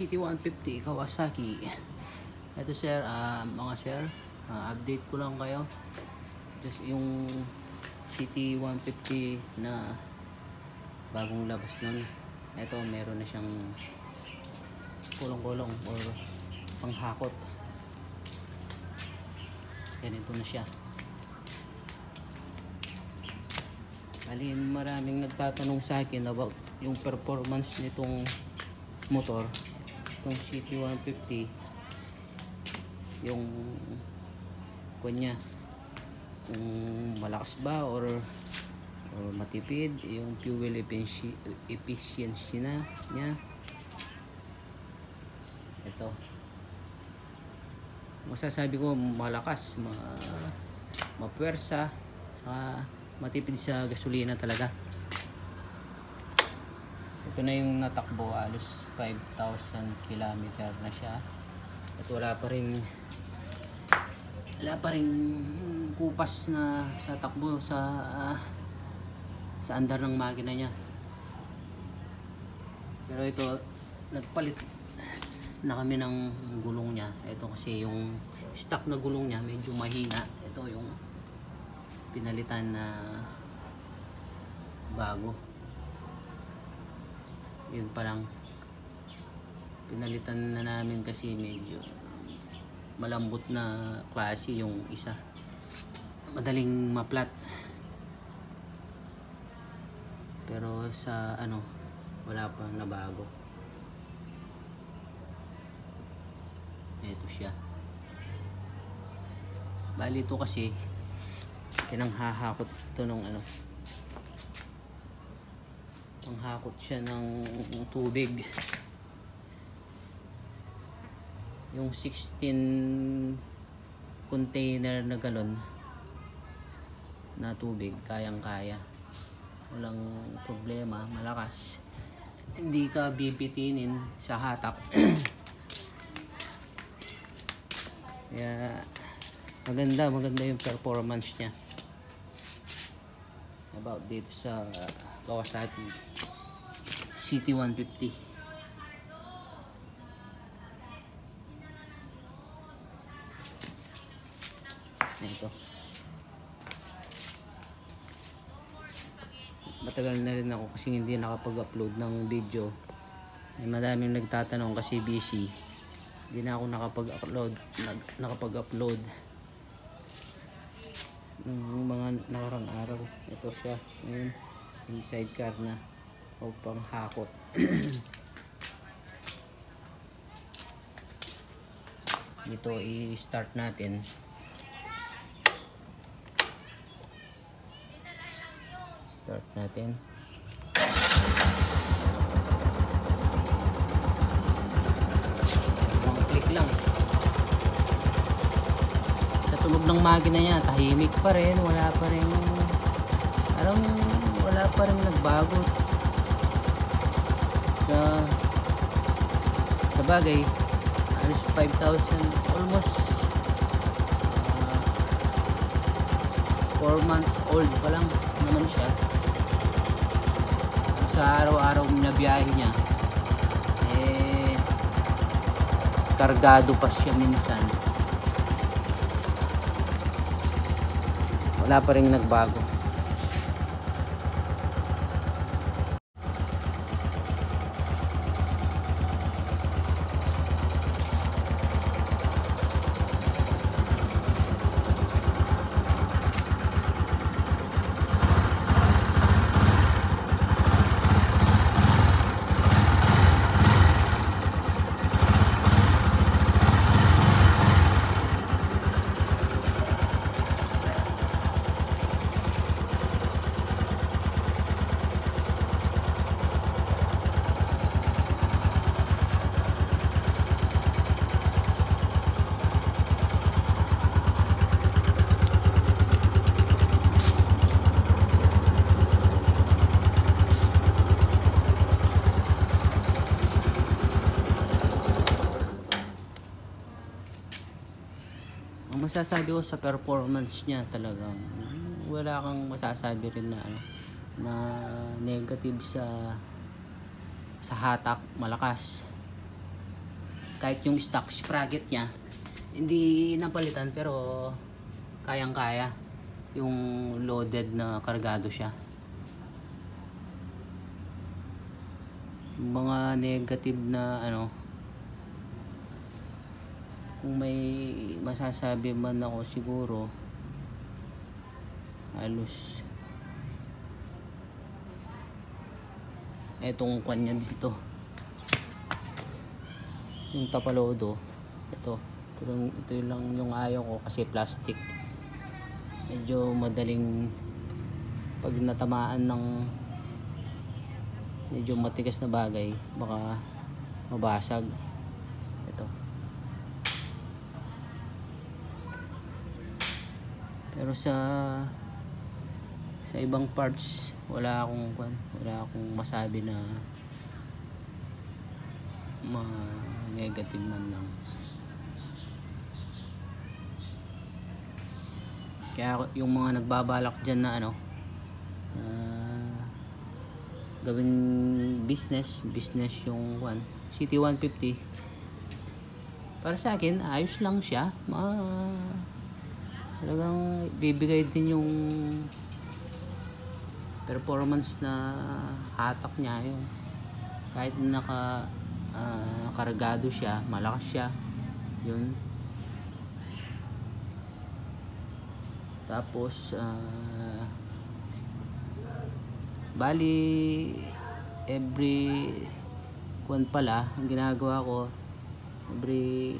City 150 Kawasaki. Ito sir, mga sir, update ko lang kayo. Ito yung City 150 na bagong labas nun. Ito meron na siyang kulong-kulong or panghakot. Ganito na siya. Bali, maraming nagtatanong sa akin about yung performance nitong motor, itong City 150, yung kanya kung malakas ba or matipid, yung fuel efficiency na niya. Ito, masasabi ko malakas, mapuwersa, saka matipid sa gasolina talaga. Ito na yung natakbo, halos 5,000 km na siya at wala pa rin kupas na sa takbo sa andar ng makina niya. Pero ito, nagpalit na kami ng gulong niya. Ito kasi yung stock na gulong niya medyo mahina. Ito yung pinalitan na bago. Yun pa lang, pinalitan na namin kasi medyo malambot na klase yung isa, madaling maplat. Pero sa wala pa na bago. Ito siya. Bali ito kasi kinanghahakot ito nung panghakot siya ng tubig. Yung 16 container na galon na tubig, kayang-kaya. Walang problema, malakas. Hindi ka bibitinin sa hatak. Kaya maganda yung performance niya. About dito sa Kawasaki City 150. Ito, matagal na rin ako kasi hindi nakapag-upload ng video. Madaming nagtatanong kasi busy, hindi na ako nakapag-upload ng mga nakarang araw. Ito siya ngayon, yung sidecar na o panghakot. Ito i-start natin. Start natin. One click lang. Sa tunog ng makina niya, tahimik pa rin, wala pa rin nagbago. Sa bagay, halos 5,000, almost 4 months old pa lang naman siya. Sa araw-araw na biyahe niya, kargado pa siya minsan. Wala pa rin nagbago. Ang masasabi ko sa performance niya, talagang wala kang masasabi rin na negative sa hatak, malakas. kahit yung stock sprocket nya hindi napalitan, pero kayang kaya yung loaded na kargado siya. Yung mga negative na ano, kung may masasabi man ako, siguro halos etong kanya dito, yung tapalodo, ito lang yung ayaw ko kasi plastic. Medyo madaling pag natamaan ng medyo matigas na bagay, baka mabasag. Ito. Pero sa ibang parts wala akong masabi na negative man lang. Kaya yung mga nagbabalak dyan na ano, na gawing business yung CT150, para sa akin ayos lang siya. Talagang bibigay din yung performance na hatak niya, yung kahit kargado siya, malakas siya yun. Tapos bali every pala ang ginagawa ko, every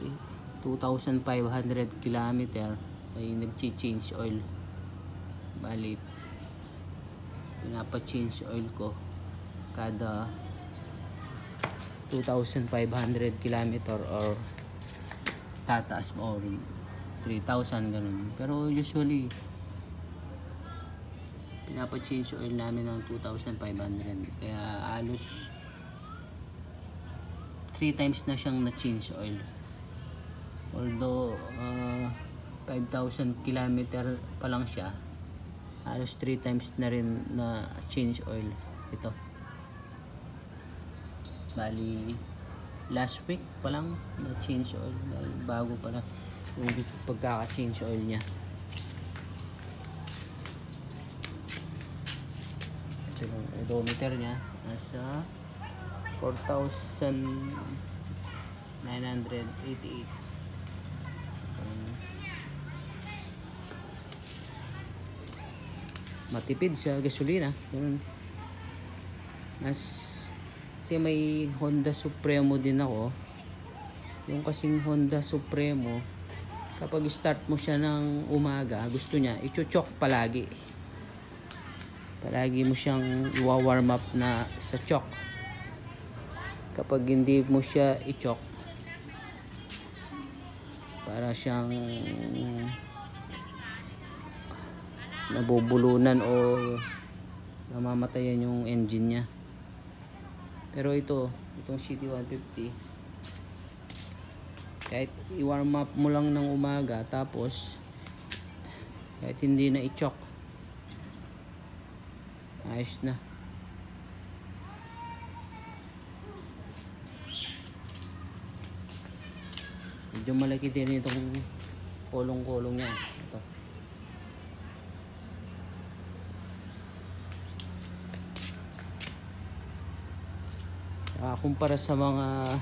2,500 kilometer ay nag-change oil. Bali pinapa-change oil ko kada 2,500 kilometer, or tataas mo, or 3,000 ganun. Pero usually pinapa-change oil namin ng 2,500, kaya halos 3 times na siyang na-change oil. Although 5,000 kilometer pa lang siya, halos 3 times na rin na change oil ito. Bali last week pa lang na change oil, bago pa lang yung pagkaka-change oil niya. Ito yung odometer niya, nasa 4,988. Matipid sa gasolina, ganun. Kasi may Honda Supremo din ako. Yung kasing Honda Supremo, kapag start mo siya ng umaga, gusto niya i-choke palagi. Palagi mo siyang i-warm up na sa choke. Kapag hindi mo siya i-choke, para siyang nabubulunan o namamatayan yung engine niya. Pero itong CT150, kahit i-warm up mo lang ng umaga, tapos kahit hindi na i-choke, ayos na. Medyo malaki din itong kulong-kulong niya. Ito. Kumpara sa mga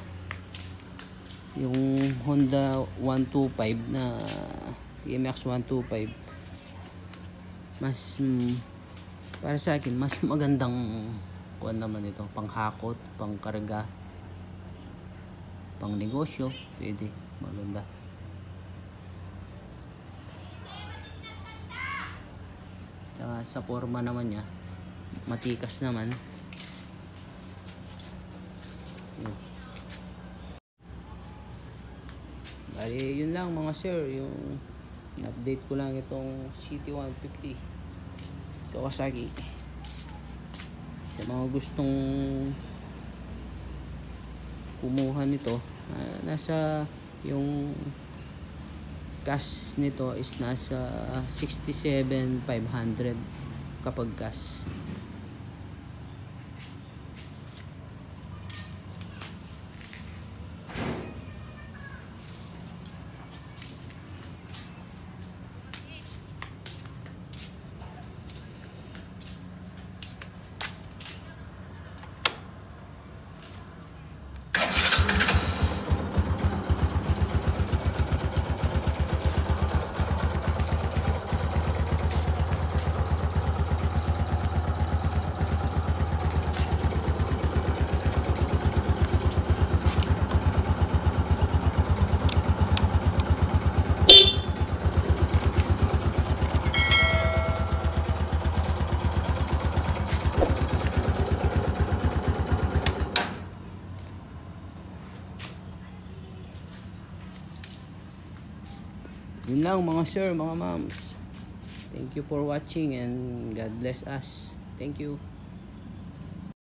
yung Honda 125 na PMX 125, mas para sa akin mas magandang kuan naman ito, panghakot, pangkarga, pang negosyo, pwede, maganda. Sa forma naman niya, matikas naman. Bali yun lang mga sir, yung update ko lang itong CT150 Kawasaki. Sa mga gustong kumuha nito, nasa yung gas nito is nasa 67,500 kapag gas. Yun lang mga sir, mga moms. Thank you for watching and God bless us. Thank you.